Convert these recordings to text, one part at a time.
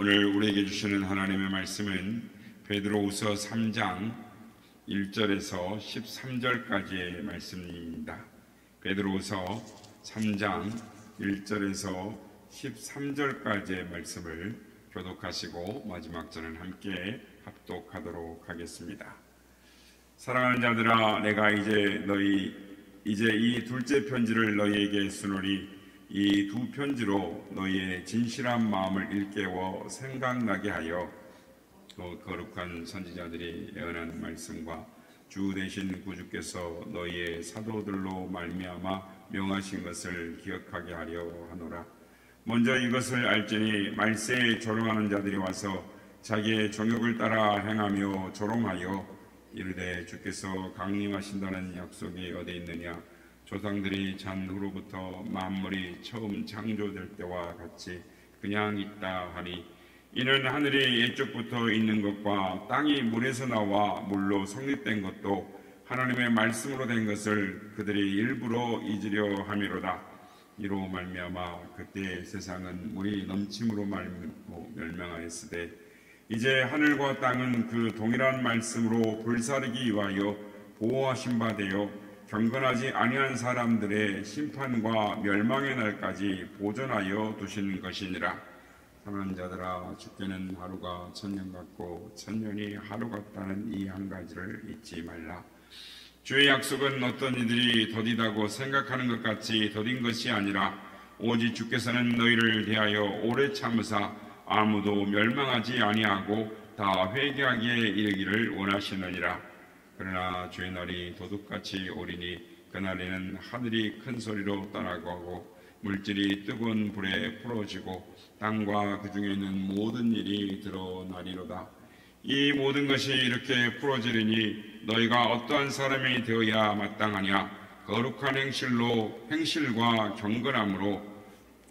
오늘 우리에게 주시는 하나님의 말씀은 베드로후서 3장 1절에서 13절까지의 말씀입니다. 베드로후서 3장 1절에서 13절까지의 말씀을 교독하시고 마지막 절은 함께 합독하도록 하겠습니다. 사랑하는 자들아, 내가 이제 이 둘째 편지를 너희에게 쓰노니 이 두 편지로 너희의 진실한 마음을 일깨워 생각나게 하여 또 거룩한 선지자들이 예언한 말씀과 주 되신 구주께서 너희의 사도들로 말미암아 명하신 것을 기억하게 하려 하노라. 먼저 이것을 알지니 말세에 조롱하는 자들이 와서 자기의 정욕을 따라 행하며 조롱하여 이르되 주께서 강림하신다는 약속이 어디 있느냐. 조상들이 잔 후로부터 만물이 처음 창조될 때와 같이 그냥 있다 하니 이는 하늘이 옛적부터 있는 것과 땅이 물에서 나와 물로 성립된 것도 하나님의 말씀으로 된 것을 그들이 일부러 잊으려 함이로다. 이로 말미암아 그때 세상은 물이 넘침으로 멸망하였으되 이제 하늘과 땅은 그 동일한 말씀으로 불사르기 위하여 보호하신 바 되어 경건하지 아니한 사람들의 심판과 멸망의 날까지 보존하여 두신 것이니라. 사랑하는 자들아, 주께는 하루가 천년 같고 천년이 하루 같다는 이 한 가지를 잊지 말라. 주의 약속은 어떤 이들이 더디다고 생각하는 것 같이 더딘 것이 아니라 오직 주께서는 너희를 대하여 오래 참으사 아무도 멸망하지 아니하고 다 회개하기에 이르기를 원하시느니라. 그러나 주의 날이 도둑같이 오리니 그날에는 하늘이 큰 소리로 떠나가고 물질이 뜨거운 불에 풀어지고 땅과 그 중에 있는 모든 일이 드러나리로다. 이 모든 것이 이렇게 풀어지리니 너희가 어떠한 사람이 되어야 마땅하냐. 거룩한 행실과 경건함으로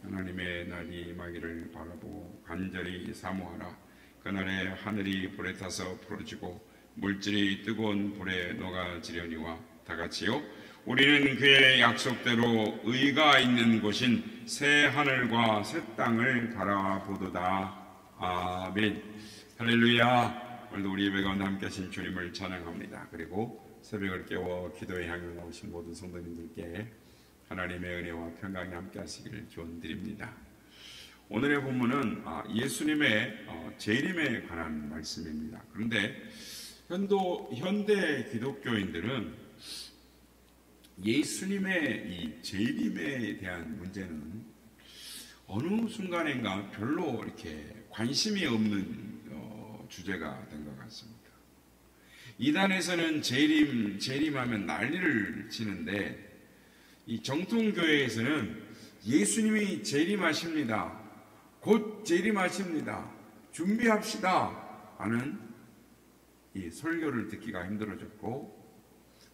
하나님의 날이 임하기를 바라보고 간절히 사모하라. 그날에 하늘이 불에 타서 풀어지고 물질이 뜨거운 불에 녹아지려니와 다같이요 우리는 그의 약속대로 의가 있는 곳인 새 하늘과 새 땅을 바라보도다. 아멘. 할렐루야. 오늘도 우리 예배 가운데 함께 하신 주님을 찬양합니다. 그리고 새벽을 깨워 기도에 향해 나오신 모든 성도님들께 하나님의 은혜와 평강이 함께 하시기를 기원드립니다. 오늘의 본문은 예수님의 재림에 관한 말씀입니다. 그런데 현대 기독교인들은 예수님의 이 재림에 대한 문제는 어느 순간인가 별로 이렇게 관심이 없는 주제가 된 것 같습니다. 이단에서는 재림하면 난리를 치는데 이 정통교회에서는 예수님이 재림하십니다. 곧 재림하십니다. 준비합시다 하는 이 설교를 듣기가 힘들어졌고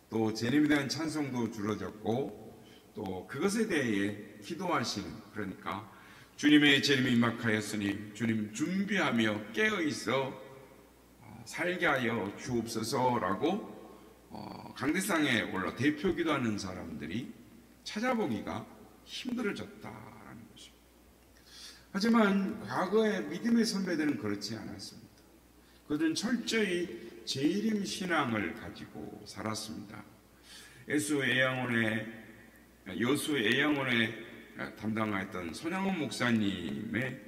또 재림에 대한 찬송도 줄어졌고 또 그것에 대해 기도하시는, 그러니까 주님의 재림이 임박하였으니 주님 준비하며 깨어있어 살게 하여 주옵소서라고 강대상에 올라 대표 기도하는 사람들이 찾아보기가 힘들어졌다라는 것입니다. 하지만 과거의 믿음의 선배들은 그렇지 않았습니다. 그들은 철저히 재림 신앙을 가지고 살았습니다. 여수 애양원에 담당하였던 손양원 목사님의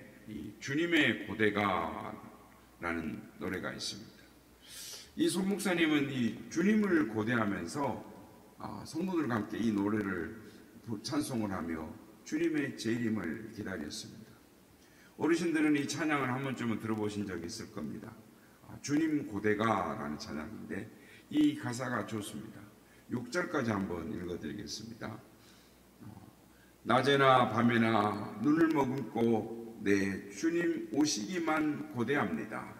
주님의 고대가라는 노래가 있습니다. 이 손 목사님은 이 주님을 고대하면서 성도들과 함께 이 노래를 찬송을 하며 주님의 재림을 기다렸습니다. 어르신들은 이 찬양을 한 번쯤은 들어보신 적이 있을 겁니다. 주님 고대가라는 찬양인데 이 가사가 좋습니다. 6절까지 한번 읽어드리겠습니다. 낮에나 밤에나 눈을 머금고 내 주님 오시기만 고대합니다.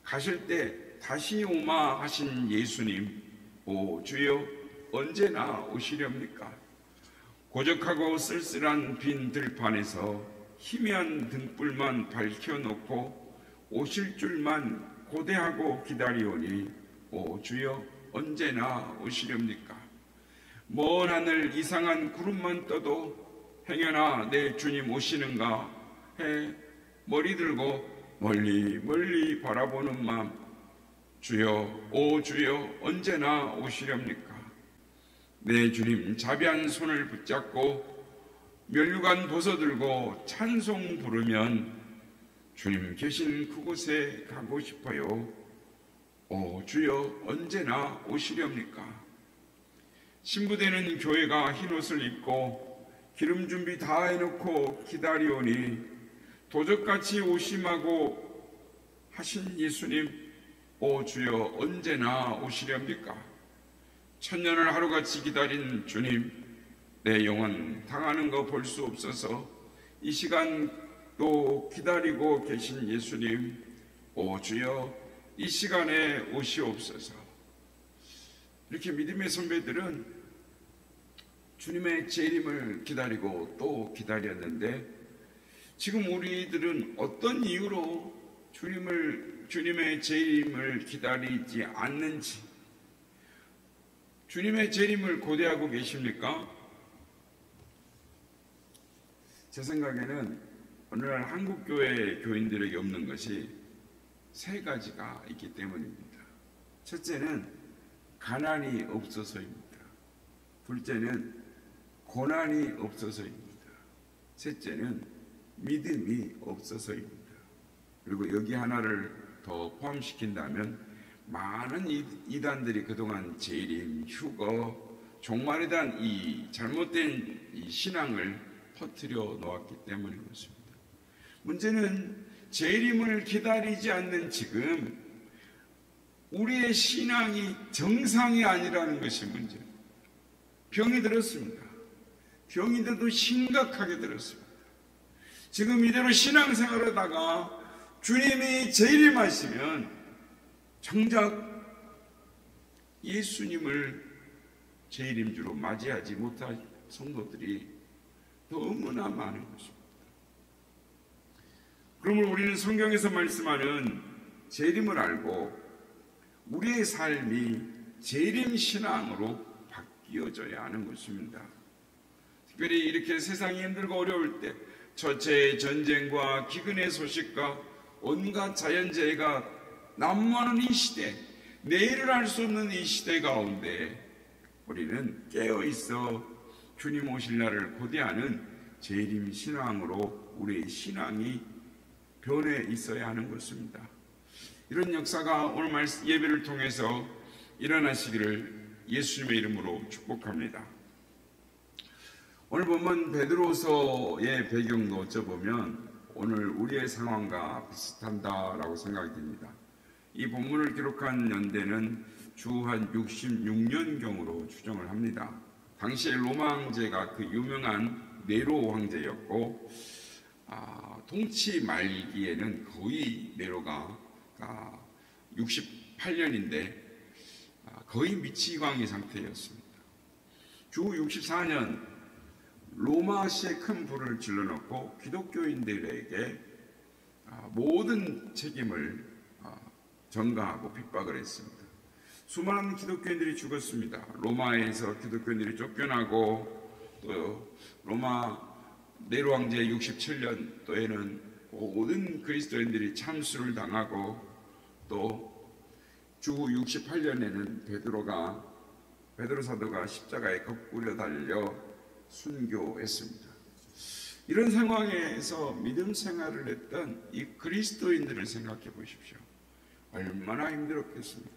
가실 때 다시 오마 하신 예수님, 오 주여 언제나 오시렵니까? 고적하고 쓸쓸한 빈 들판에서 희미한 등불만 밝혀놓고 오실 줄만 고대하고 기다리오니 오 주여 언제나 오시렵니까? 먼 하늘 이상한 구름만 떠도 행여나 내 주님 오시는가 해 머리 들고 멀리 멀리 바라보는 마음, 주여, 오 주여, 언제나 오시렵니까? 내 주님 자비한 손을 붙잡고 면류관 벗어들고 찬송 부르면 주님 계신 그곳에 가고 싶어요. 오 주여, 언제나 오시렵니까? 신부되는 교회가 흰옷을 입고 기름 준비 다 해놓고 기다리오니 도적같이 오심하고 하신 예수님, 오 주여, 언제나 오시렵니까? 천년을 하루같이 기다린 주님, 내 영혼 당하는 거 볼 수 없어서 이 시간 또 기다리고 계신 예수님, 오 주여, 이 시간에 오시옵소서. 이렇게 믿음의 선배들은 주님의 재림을 기다리고 또 기다렸는데, 지금 우리들은 어떤 이유로 주님의 재림을 기다리지 않는지, 주님의 재림을 고대하고 계십니까? 제 생각에는 오늘날 한국교회 교인들에게 없는 것이 세 가지가 있기 때문입니다. 첫째는 가난이 없어서입니다. 둘째는 고난이 없어서입니다. 셋째는 믿음이 없어서입니다. 그리고 여기 하나를 더 포함시킨다면 많은 이단들이 그동안 재림, 휴거, 종말에 대한 이 잘못된 이 신앙을 퍼뜨려 놓았기 때문인 것입니다. 문제는 재림을 기다리지 않는 지금 우리의 신앙이 정상이 아니라는 것이 문제입니다. 병이 들었습니다. 병이 들어도 심각하게 들었습니다. 지금 이대로 신앙생활하다가 주님이 재림하시면 정작 예수님을 재림주로 맞이하지 못할 성도들이 너무나 많은 것입니다. 그러므로 우리는 성경에서 말씀하는 재림을 알고 우리의 삶이 재림 신앙으로 바뀌어져야 하는 것입니다. 특별히 이렇게 세상이 힘들고 어려울 때 처체의 전쟁과 기근의 소식과 온갖 자연재해가 난무하는 이 시대, 내일을 알 수 없는 이 시대 가운데 우리는 깨어있어 주님 오실 날을 고대하는 재림 신앙으로 우리의 신앙이 변해 있어야 하는 것입니다. 이런 역사가 오늘 예배를 통해서 일어나시기를 예수님의 이름으로 축복합니다. 오늘 보면 베드로서의 배경도 어쩌보면 오늘 우리의 상황과 비슷한다라고 생각이 듭니다. 이 본문을 기록한 연대는 주 한 66년경으로 추정을 합니다. 당시에 로마 황제가 그 유명한 네로 황제였고, 통치 말기에는 거의 네로가 68년인데 거의 미치광이 상태였습니다. 주 64년 로마시에 큰 불을 질러놓고 기독교인들에게 모든 책임을 전가하고 핍박을 했습니다. 수많은 기독교인들이 죽었습니다. 로마에서 기독교인들이 쫓겨나고 또 로마 네로 황제 67년도에는 모든 그리스도인들이 참수를 당하고 또 주 68년에는 베드로 사도가 십자가에 거꾸로 달려 순교했습니다. 이런 상황에서 믿음 생활을 했던 이 그리스도인들을 생각해 보십시오. 얼마나 힘들었겠습니까?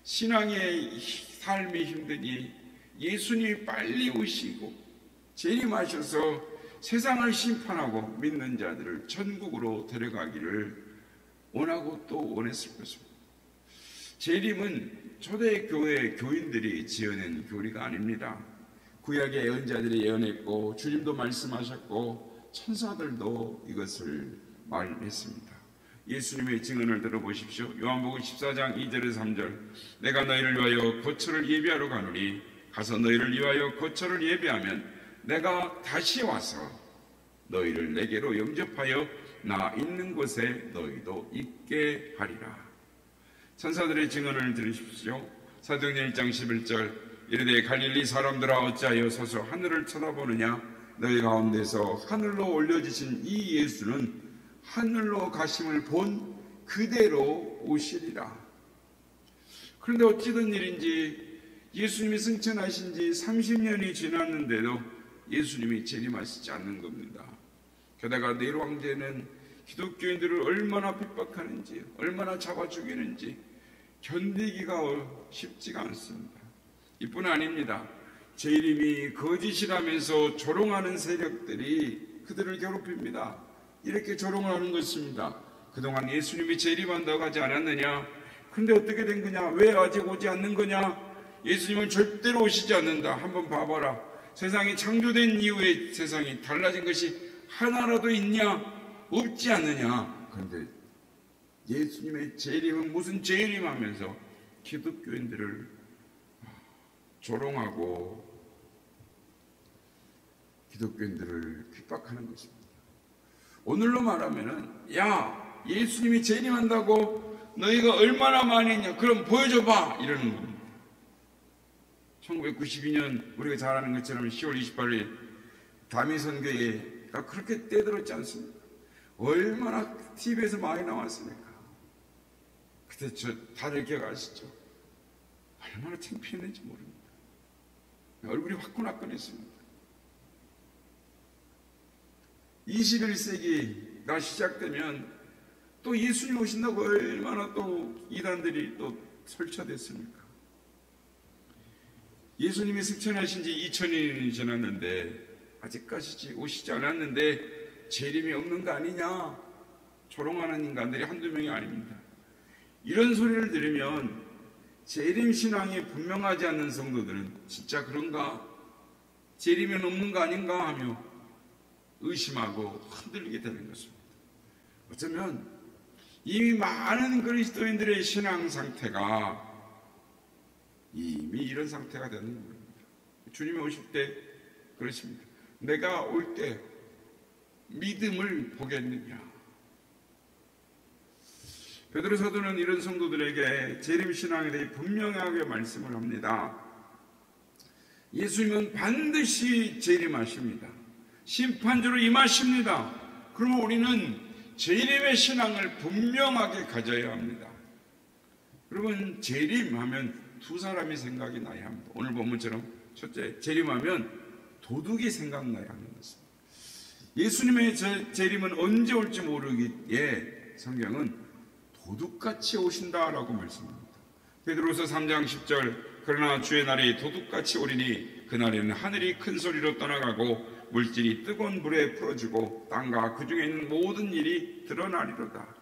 신앙의 삶이 힘드니 예수님이 빨리 오시고 재림하셔서 세상을 심판하고 믿는 자들을 천국으로 데려가기를 원하고 또 원했을 것입니다. 재림은 초대교회 교인들이 지어낸 교리가 아닙니다. 구약의 예언자들이 예언했고 주님도 말씀하셨고 천사들도 이것을 말했습니다. 예수님의 증언을 들어보십시오. 요한복음 14장 2절에서 3절, 내가 너희를 위하여 거처를 예비하러 가노니 가서 너희를 위하여 거처를 예비하면 내가 다시 와서 너희를 내게로 영접하여 나 있는 곳에 너희도 있게 하리라. 천사들의 증언을 들으십시오. 사도행전 1장 11절, 이르되 갈릴리 사람들아 어찌하여 서서 하늘을 쳐다보느냐? 너희 가운데서 하늘로 올려지신 이 예수는 하늘로 가심을 본 그대로 오시리라. 그런데 어찌된 일인지 예수님이 승천하신 지 30년이 지났는데도 예수님이 재림하시지 않는 겁니다. 게다가 네로 황제는 기독교인들을 얼마나 핍박하는지, 얼마나 잡아 죽이는지 견디기가 쉽지가 않습니다. 이뿐 아닙니다. 재림이 거짓이라면서 조롱하는 세력들이 그들을 괴롭힙니다. 이렇게 조롱을 하는 것입니다. 그동안 예수님이 재림한다고 하지 않았느냐? 그런데 어떻게 된 거냐? 왜 아직 오지 않는 거냐? 예수님은 절대로 오시지 않는다. 한번 봐봐라. 세상이 창조된 이후에 세상이 달라진 것이 하나라도 있냐? 없지 않느냐? 그런데 예수님의 재림은 무슨 재림하면서 기독교인들을 조롱하고 기독교인들을 핍박하는 것입니다. 오늘로 말하면은 야, 예수님이 재림한다고 너희가 얼마나 많이 했냐? 그럼 보여줘봐! 이러는 겁니다. 1992년 우리가 잘 아는 것처럼 10월 28일 다미선교회가 그렇게 떼들었지 않습니까? 얼마나 TV에서 많이 나왔습니까? 그때 다들 기억하시죠? 얼마나 창피했는지 모릅니다. 얼굴이 화끈화끈했습니다. 21세기가 시작되면 또 예수님 오신다고 얼마나 또 이단들이 또 설쳐됐습니까? 예수님이 승천하신 지 2000년이 지났는데 아직까지 오시지 않았는데 재림이 없는 거 아니냐? 조롱하는 인간들이 한두 명이 아닙니다. 이런 소리를 들으면 재림 신앙이 분명하지 않는 성도들은 진짜 그런가? 재림이 없는 거 아닌가? 하며 의심하고 흔들리게 되는 것입니다. 어쩌면 이미 많은 그리스도인들의 신앙 상태가 이미 이런 상태가 되는 겁니다. 주님이 오실 때 그러십니다. 내가 올 때 믿음을 보겠느냐? 베드로 사도는 이런 성도들에게 재림신앙에 대해 분명하게 말씀을 합니다. 예수님은 반드시 재림하십니다. 심판주로 임하십니다. 그러면 우리는 재림의 신앙을 분명하게 가져야 합니다. 여러분, 재림하면 두 사람이 생각이 나야 합니다. 오늘 본문처럼 첫째, 재림하면 도둑이 생각나야 하는 것입니다. 예수님의 재림은 언제 올지 모르기에 성경은 도둑같이 오신다라고 말씀합니다. 베드로서 3장 10절, 그러나 주의 날이 도둑같이 오리니 그날에는 하늘이 큰 소리로 떠나가고 물질이 뜨거운 불에 풀어지고 땅과 그 중에 있는 모든 일이 드러나리로다.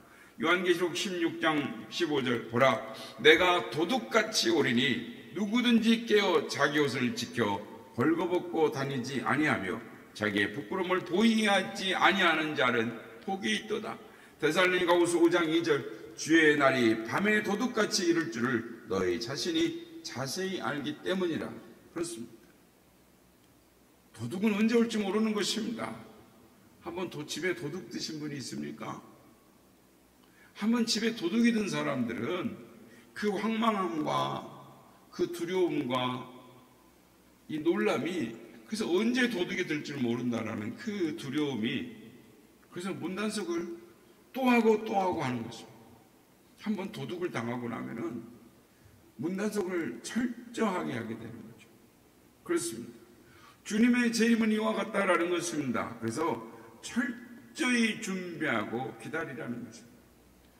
요한계시록 16장 15절, 보라, 내가 도둑같이 오리니 누구든지 깨어 자기 옷을 지켜 벌거벗고 다니지 아니하며 자기의 부끄러움을 보이하지 아니하는 자는 복이 있도다. 데살로니가후서 5장 2절, 주의 날이 밤에 도둑같이 이룰 줄을 너희 자신이 자세히 알기 때문이라. 그렇습니다. 도둑은 언제 올지 모르는 것입니다. 한번 집에 도둑 드신 분이 있습니까? 한번 집에 도둑이 든 사람들은 그 황망함과 그 두려움과 이 놀람이, 그래서 언제 도둑이 될 줄 모른다라는 그 두려움이, 그래서 문단속을 또 하고 또 하고 하는 것입니다. 한번 도둑을 당하고 나면은 문단속을 철저하게 하게 되는 거죠. 그렇습니다. 주님의 재림은 이와 같다라는 것입니다. 그래서 철저히 준비하고 기다리라는 것입니다.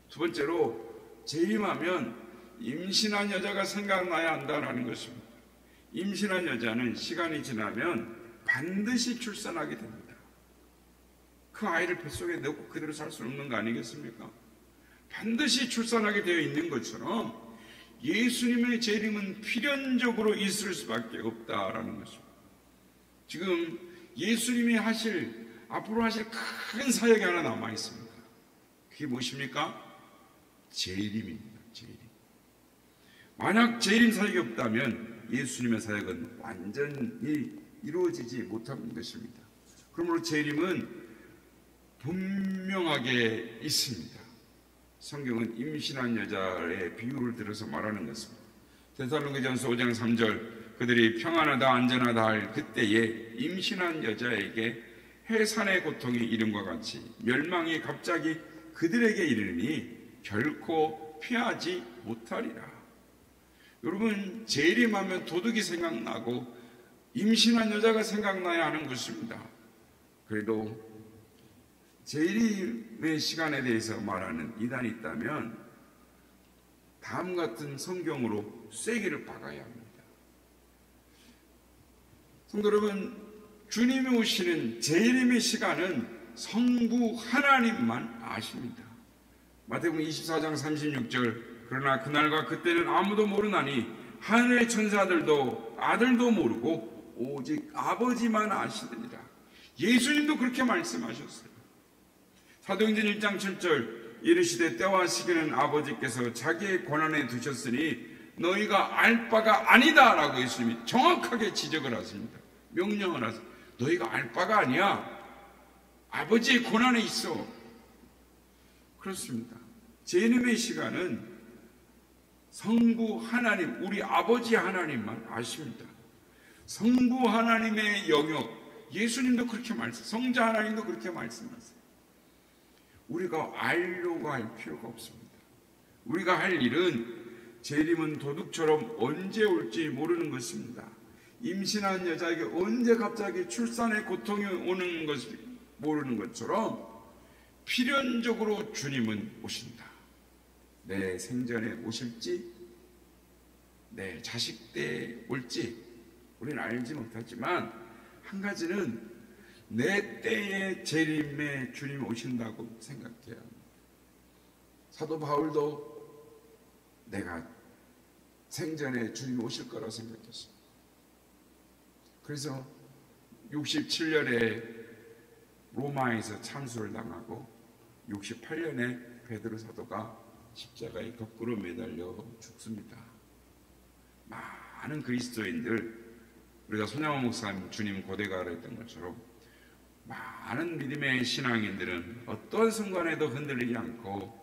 두 번째로, 재림하면 임신한 여자가 생각나야 한다라는 것입니다. 임신한 여자는 시간이 지나면 반드시 출산하게 됩니다. 그 아이를 뱃속에 넣고 그대로 살 수 없는 거 아니겠습니까? 반드시 출산하게 되어 있는 것처럼 예수님의 재림은 필연적으로 있을 수밖에 없다라는 것입니다. 지금 예수님이 앞으로 하실 큰 사역이 하나 남아 있습니다. 그게 무엇입니까? 재림입니다. 재림. 만약 재림 사역이 없다면 예수님의 사역은 완전히 이루어지지 못하는 것입니다. 그러므로 재림은 분명하게 있습니다. 성경은 임신한 여자의 비유를 들어서 말하는 것입니다. 데살로니가전서 5장 3절, 그들이 평안하다 안전하다 할 그때에 임신한 여자에게 해산의 고통이 이름과 같이 멸망이 갑자기 그들에게 이르니 결코 피하지 못하리라. 여러분, 재림하면 도둑이 생각나고 임신한 여자가 생각나야 하는 것입니다. 그래도 재림의 시간에 대해서 말하는 이단이 있다면 다음 같은 성경으로 쐐기를 박아야 합니다. 성도 여러분, 주님이 오시는 재림의 시간은 성부 하나님만 아십니다. 마태복음 24장 36절, 그러나 그날과 그때는 아무도 모르나니 하늘의 천사들도 아들도 모르고 오직 아버지만 아시느니라. 예수님도 그렇게 말씀하셨어요. 사도행전 1장 7절, 이르시되 때와 시기는 아버지께서 자기의 권한에 두셨으니 너희가 알 바가 아니다 라고 예수님이 정확하게 지적을 하십니다. 명령을 하세요. 너희가 알 바가 아니야. 아버지의 권한에 있어. 그렇습니다. 재림의 시간은 성부 하나님, 우리 아버지 하나님만 아십니다. 성부 하나님의 영역, 예수님도 그렇게 성자 하나님도 그렇게 말씀하세요. 우리가 알려고 할 필요가 없습니다. 우리가 할 일은 재림은 도둑처럼 언제 올지 모르는 것입니다. 임신한 여자에게 언제 갑자기 출산의 고통이 오는 것을 모르는 것처럼 필연적으로 주님은 오신다. 내 생전에 오실지, 내 자식 때 올지 우리는 알지 못하지만 한 가지는 내 때에 재림에 주님이 오신다고 생각해야 합니다. 사도 바울도 내가 생전에 주님이 오실 거라고 생각했어요. 그래서 67년에 로마에서 참수를 당하고 68년에 베드로 사도가 십자가에 거꾸로 매달려 죽습니다. 많은 그리스도인들, 우리가 손양원 목사님 주님 고대가라 했던 것처럼 많은 믿음의 신앙인들은 어떤 순간에도 흔들리지 않고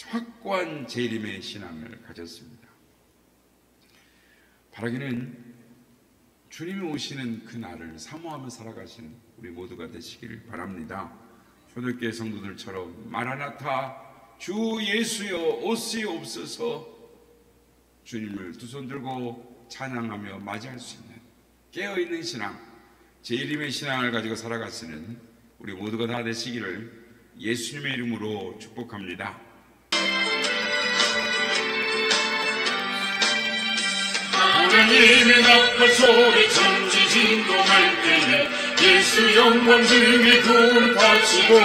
확고한 재림의 신앙을 가졌습니다. 바라기는 주님이 오시는 그 날을 사모하며 살아가시는 우리 모두가 되시기를 바랍니다. 초대교회 성도들처럼 마라나타 주 예수여 오시옵소서 주님을 두 손 들고 찬양하며 맞이할 수 있는 깨어있는 신앙, 재림의 신앙을 가지고 살아가시는 우리 모두가 다 되시기를 예수님의 이름으로 축복합니다. 하나님의 나팔 소리 천지진동할 때에 예수 영광 등에 구름 바치고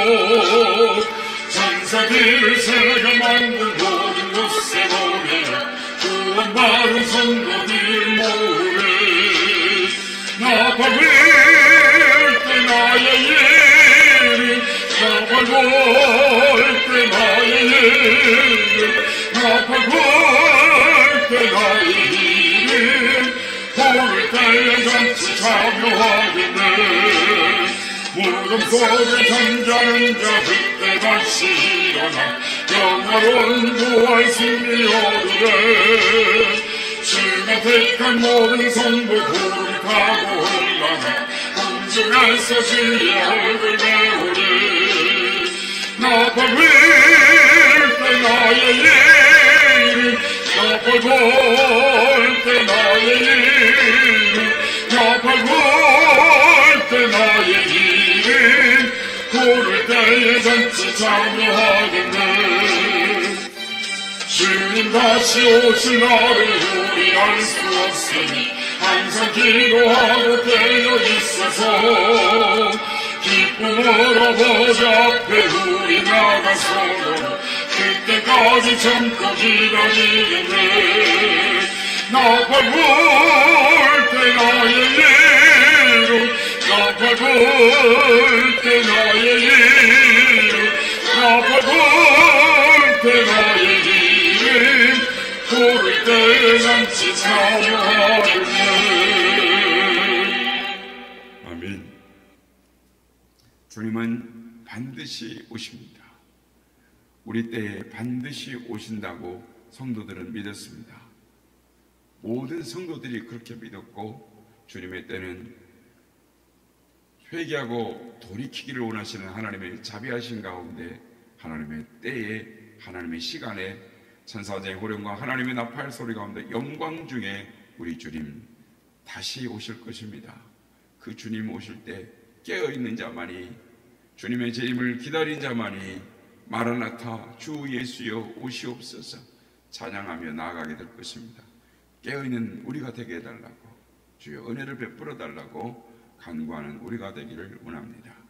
천사들을 세가 만든 모든 곳에 보내라 구원받은 성도들 모으네 나팔 불 때 나의 예를 나팔 불 때 나의 예를 나팔 불 때 나의 부를 때에 잔치 참여하겠네 무덤 속에 잠자는 자 그때 다시 일어나 영화로운 부활 승리 얻으래 주가 택한 모든 성도 구름 타고 올라가 공중에서 주의 얼굴 배우리 나팔 불 때 나의 이름 나팔 불 때 나의 이름 나팔 불 때 나의 이름 부를 때에 잔치 참여하겠네 주님 다시 오실 날을 우리 알 수 없으니 항상 기도하고 깨어 있어서 기쁨으로 보좌 앞에 우리 나가서 그때까지 참고 기다리겠네 나팔 불 때 나의 이름 나팔 불 때 나의 이름 나팔 불 때 나의 이름 부를 때 잔치 참여하겠네. 아멘. 주님은 반드시 오십니다. 우리 때에 반드시 오신다고 성도들은 믿었습니다. 모든 성도들이 그렇게 믿었고 주님의 때는 회개하고 돌이키기를 원하시는 하나님의 자비하신 가운데 하나님의 때에 하나님의 시간에 천사장의 호령과 하나님의 나팔 소리 가운데 영광 중에 우리 주님 다시 오실 것입니다. 그 주님 오실 때 깨어있는 자만이, 주님의 재림을 기다린 자만이 마라나타 주 예수여 오시옵소서 찬양하며 나아가게 될 것입니다. 깨어있는 우리가 되게 해달라고, 주여 은혜를 베풀어 달라고 간구하는 우리가 되기를 원합니다.